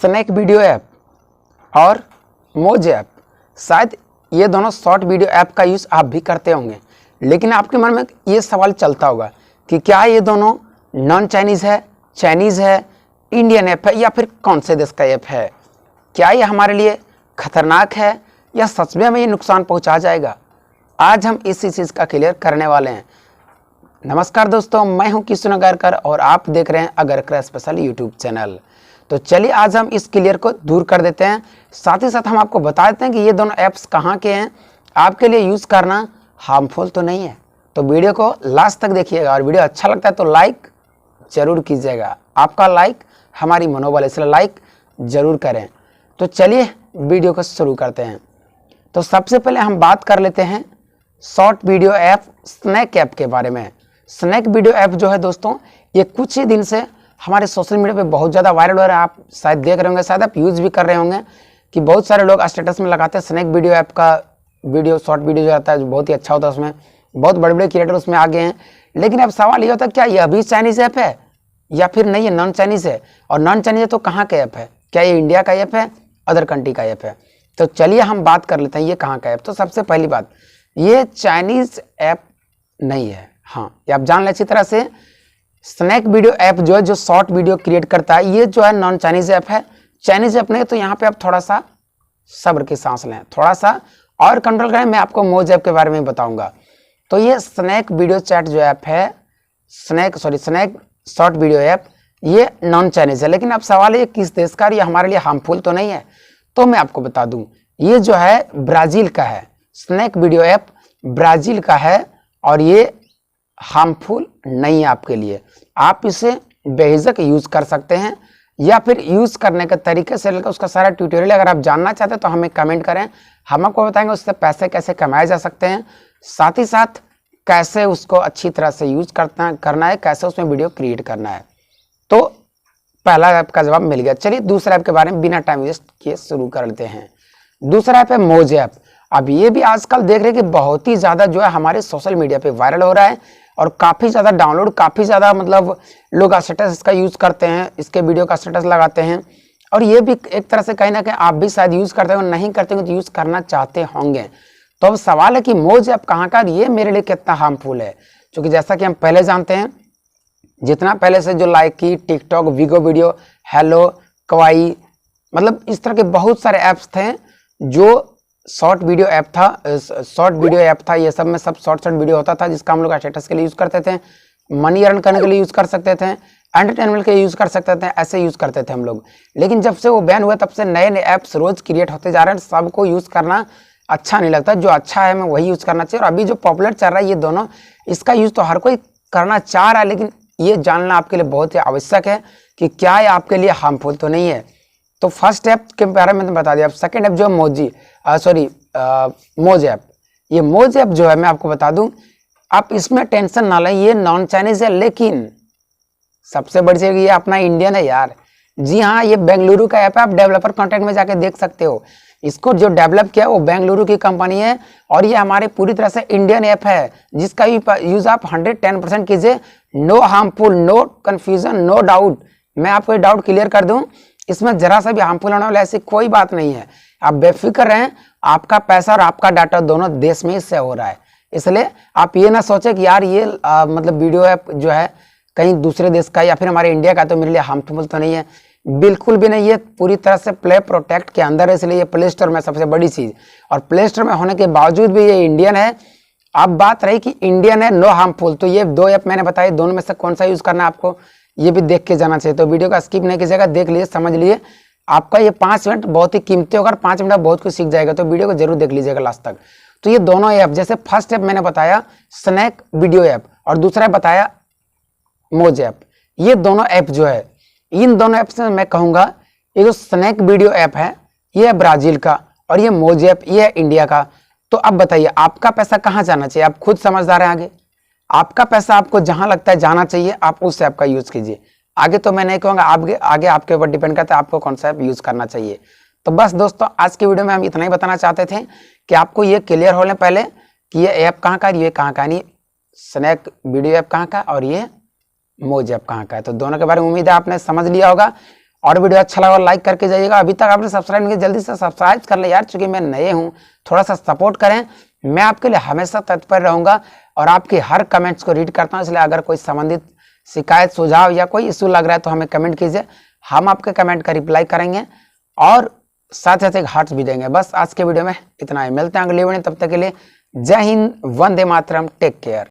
Snack video app और मोज app, शायद ये दोनों शॉर्ट वीडियो ऐप का यूज़ आप भी करते होंगे। लेकिन आपके मन में ये सवाल चलता होगा कि क्या ये दोनों नॉन चाइनीज़ है, चाइनीज़ है, इंडियन ऐप है या फिर कौन से देश का ऐप है। क्या ये हमारे लिए खतरनाक है या सच में हमें ये नुकसान पहुंचा जाएगा। आज हम इसी चीज़ का क्लियर करने वाले हैं। नमस्कार दोस्तों, मैं हूं किशोर अगरकर और आप देख रहे हैं अगरकर स्पेशल यूट्यूब चैनल। तो चलिए आज हम इस क्लियर को दूर कर देते हैं। साथ ही साथ हम आपको बता देते हैं कि ये दोनों ऐप्स कहाँ के हैं, आपके लिए यूज़ करना हार्मफुल तो नहीं है। तो वीडियो को लास्ट तक देखिएगा और वीडियो अच्छा लगता है तो लाइक ज़रूर कीजिएगा। आपका लाइक हमारी मनोबल, इसलिए लाइक ज़रूर करें। तो चलिए वीडियो को शुरू करते हैं। तो सबसे पहले हम बात कर लेते हैं short video app snack app के बारे में। स्नैक वीडियो ऐप जो है दोस्तों, ये कुछ ही दिन से हमारे सोशल मीडिया पे बहुत ज़्यादा वायरल हो रहा है। आप शायद देख रहे होंगे, शायद आप यूज़ भी कर रहे होंगे कि बहुत सारे लोग स्टेटस में लगाते हैं स्नैक वीडियो ऐप का वीडियो, शॉर्ट वीडियो जो रहता है जो बहुत ही अच्छा होता है, उसमें बहुत बड़े बड़े क्रिएटर उसमें आ गए हैं। लेकिन अब सवाल ये होता है क्या यह भी चाइनीज़ ऐप है या फिर नहीं, ये नॉन चाइनीज़ है। और नॉन चाइनीज़ है तो कहाँ का ऐप है, क्या ये इंडिया का ऐप है, अदर कंट्री का ऐप है। तो चलिए हम बात कर लेते हैं ये कहाँ का ऐप। तो सबसे पहली बात, ये चाइनीज़ ऐप नहीं है। हाँ, ये आप जान लें अच्छी तरह से। स्नैक वीडियो ऐप जो है, जो शॉर्ट वीडियो क्रिएट करता है, ये जो है नॉन चाइनीज़ ऐप है। चाइनीज़ ऐप नहीं है तो यहाँ पे आप थोड़ा सा सब्र की सांस लें, थोड़ा सा और कंट्रोल करें। मैं आपको मोज ऐप के बारे में बताऊंगा। तो ये स्नैक वीडियो चैट जो ऐप है, स्नैक शॉर्ट वीडियो ऐप, ये नॉन चाइनीज़ है। लेकिन अब सवाल है किस देश का, ये हमारे लिए हार्मफुल तो नहीं है। तो मैं आपको बता दूं, ये जो है ब्राज़ील का है। स्नैक वीडियो ऐप ब्राज़ील का है और ये हार्मफुल नहीं है आपके लिए। आप इसे बेहिचक यूज़ कर सकते हैं या फिर यूज़ करने के तरीके से लेकर उसका सारा ट्यूटोरियल अगर आप जानना चाहते हैं तो हमें कमेंट करें, हम आपको बताएंगे उससे पैसे कैसे कमाए जा सकते हैं, साथ ही साथ कैसे उसको अच्छी तरह से यूज़ करना है, कैसे उसमें वीडियो क्रिएट करना है। तो पहला ऐप का जवाब मिल गया। चलिए दूसरा ऐप के बारे में बिना टाइम वेस्ट किए शुरू कर लेते हैं। दूसरा ऐप है मोज ऐप। अब ये भी आजकल देख रहे हैं कि बहुत ही ज़्यादा जो है हमारे सोशल मीडिया पे वायरल हो रहा है और काफ़ी ज़्यादा डाउनलोड, काफ़ी ज़्यादा मतलब लोग स्टेटस इसका यूज़ करते हैं, इसके वीडियो का स्टेटस लगाते हैं। और ये भी एक तरह से कहीं ना कहीं आप भी शायद यूज़ करते हो, नहीं करते हो तो यूज़ करना चाहते होंगे। तो अब सवाल है कि मोज ऐप कहाँ का, ये मेरे लिए कितना हार्मफुल है। क्योंकि जैसा कि हम पहले जानते हैं, जितना पहले से जो लाइक की टिकटॉक, वीगो वीडियो, हेलो, कवाई, मतलब इस तरह के बहुत सारे ऐप्स थे जो शॉर्ट वीडियो ऐप था। ये सब में सब शॉर्ट वीडियो होता था जिसका हम लोग स्टेटस के लिए यूज़ करते थे, मनी अर्न करने के लिए यूज़ कर सकते थे, एंटरटेनमेंट के लिए यूज़ कर सकते थे, ऐसे यूज़ करते थे हम लोग। लेकिन जब से वो बैन हुआ तब से नए नए ऐप्स रोज़ क्रिएट होते जा रहे हैं। सबको यूज़ करना अच्छा नहीं लगता, जो अच्छा है हमें वही यूज़ करना चाहिए। और अभी जो पॉपुलर चल रहा है ये दोनों, इसका यूज़ तो हर कोई करना चाह रहा है, लेकिन ये जानना आपके लिए बहुत ही आवश्यक है कि क्या ये आपके लिए हार्मफुल तो नहीं है। तो फर्स्ट ऐप के बारे में तो बता दिया। अब सेकेंड ऐप जो मोज ऐप, ये मोज ऐप जो है मैं आपको बता दूं, आप इसमें टेंशन ना लें, ये नॉन चाइनीज़ है। लेकिन सबसे बड़ी चीज़ ये अपना इंडियन है यार। जी हाँ, ये बेंगलुरु का ऐप है। आप डेवलपर कॉन्टैक्ट में जाके देख सकते हो। इसको जो डेवलप किया वो बेंगलुरु की कंपनी है और ये हमारे पूरी तरह से इंडियन ऐप है, जिसका यूज़ आप 110% कीजिए। No harmful, no confusion, no doubt. मैं आपको ये डाउट क्लियर कर दूं, इसमें जरा सा भी हार्मफुल होने वाला ऐसी कोई बात नहीं है। आप बेफिक्र रहें, आपका पैसा और आपका डाटा दोनों देश में ही से हो रहा है। इसलिए आप ये ना सोचें कि यार ये मतलब वीडियो ऐप जो है कहीं दूसरे देश का या फिर हमारे इंडिया का तो मेरे लिए हार्मफुल तो नहीं है। बिल्कुल भी नहीं, ये पूरी तरह से प्ले प्रोटेक्ट के अंदर है। इसलिए ये प्ले स्टोर में सबसे बड़ी चीज़, और प्ले स्टोर में होने के बावजूद भी ये इंडियन है। अब बात रही कि इंडियन है, नो हार्मफुल, तो ये दो ऐप मैंने बताए, दोनों में से कौन सा यूज़ करना है आपको ये भी देख के जाना चाहिए। तो वीडियो का स्किप नहीं कीजिएगा, देख लीजिए, समझ लिए। आपका ये 5 मिनट बहुत ही कीमती होगा, 5 मिनट बहुत कुछ सीख जाएगा। तो वीडियो को जरूर देख लीजिएगा लास्ट तक। तो ये दोनों ऐप, जैसे फर्स्ट ऐप मैंने बताया स्नैक वीडियो ऐप और दूसरा बताया मोज ऐप, ये दोनों ऐप जो है, इन दोनों ऐप से मैं कहूँगा ये जो स्नैक वीडियो ऐप है ये है ब्राज़ील का और ये मोज ऐप ये है इंडिया का। तो अब बताइए आपका पैसा कहाँ जाना चाहिए, आप खुद समझदार हैं। आगे आपका पैसा आपको जहाँ लगता है जाना चाहिए, आप उस ऐप का यूज़ कीजिए। आगे तो मैं नहीं कहूँगा, आगे आपके ऊपर डिपेंड करता है आपको कौन सा ऐप यूज़ करना चाहिए। तो बस दोस्तों, आज की वीडियो में हम इतना ही बताना चाहते थे कि आपको ये क्लियर होने पहले कि ये ऐप कहाँ का, ये कहाँ का, नहीं स्नैक वीडियो ऐप कहाँ का और ये मोज ऐप कहाँ का है। तो दोनों के बारे में उम्मीद है आपने समझ लिया होगा। और वीडियो अच्छा लगा लाइक करके जाइएगा। अभी तक आपने सब्सक्राइब नहीं किया जल्दी से सब्सक्राइब कर ले यार, चूंकि मैं नए हूँ, थोड़ा सा सपोर्ट करें। मैं आपके लिए हमेशा तत्पर रहूंगा और आपके हर कमेंट्स को रीड करता हूँ, इसलिए अगर कोई संबंधित शिकायत सुझाव या कोई इशू लग रहा है तो हमें कमेंट कीजिए, हम आपके कमेंट का रिप्लाई करेंगे और साथ साथ एक हार्ट्स भी देंगे। बस आज के वीडियो में इतना ही, मिलते हैं अगली वीडियो, तब तक के लिए जय हिंद, वंदे मातरम, टेक केयर।